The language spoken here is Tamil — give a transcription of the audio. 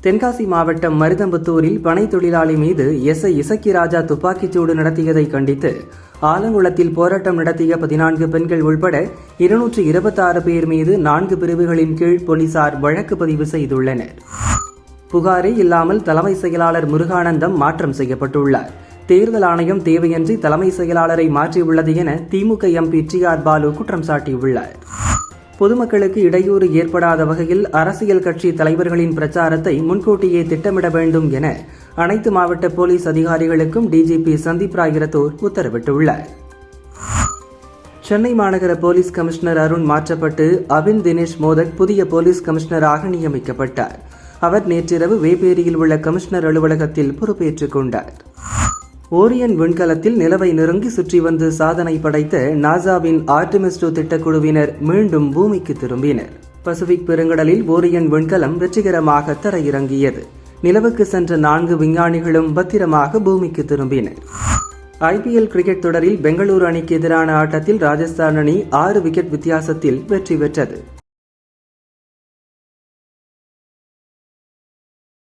தென்காசி மாவட்டம் மருதம்புத்தூரில் பனை தொழிலாளி மீது எஸ்ஐ இசக்கிராஜா துப்பாக்கிச்சூடு நடத்தியதை கண்டித்து ஆலங்குளத்தில் போராட்டம் நடத்திய 14 பெண்கள் உள்பட 226 பேர் மீது 4 பிரிவுகளின் கீழ் போலீசார் வழக்கு பதிவு செய்துள்ளனர். புகாரே இல்லாமல் தலைமை செயலாளர் முருகானந்தம் மாற்றம் செய்யப்பட்டுள்ளார். தேர்தல் ஆணையம் தேவையின்றி தலைமை செயலாளரை மாற்றியுள்ளது என திமுக எம்பி TR பாலு குற்றம் சாட்டியுள்ளார். பொதுமக்களுக்கு இடையூறு ஏற்படாத வகையில் அரசியல் கட்சி தலைவர்களின் பிரச்சாரத்தை முன்கூட்டியே திட்டமிட வேண்டும் என அனைத்து மாவட்ட போலீஸ் அதிகாரிகளுக்கும் டிஜிபி சந்தீப் ராய் ரத்தோர் உத்தரவிட்டுள்ளார். சென்னை மாநகர போலீஸ் கமிஷனர் அருண் மாற்றப்பட்டு அபின் தினேஷ் மோதக் புதிய போலீஸ் கமிஷனராக நியமிக்கப்பட்டார். அவர் நேற்றிரவு வேப்பேரியில் உள்ள கமிஷனர் அலுவலகத்தில் பொறுப்பேற்றுக் கொண்டார். ஓரியன் விண்கலத்தில் நிலவை நெருங்கி சுற்றி வந்து சாதனை படைத்த நாசாவின் ஆர்டெமிஸ் 2 திட்டக்குழுவினர் மீண்டும் பூமிக்கு திரும்பினர். பசிபிக் பெருங்கடலில் ஓரியன் விண்கலம் வெற்றிகரமாக தரையிறங்கியது. நிலவுக்கு சென்ற 4 விஞ்ஞானிகளும் பத்திரமாக பூமிக்கு திரும்பினர். IPL கிரிக்கெட் தொடரில் பெங்களூரு அணிக்கு எதிரான ஆட்டத்தில் ராஜஸ்தான் அணி 6 விக்கெட் வித்தியாசத்தில் வெற்றி பெற்றது.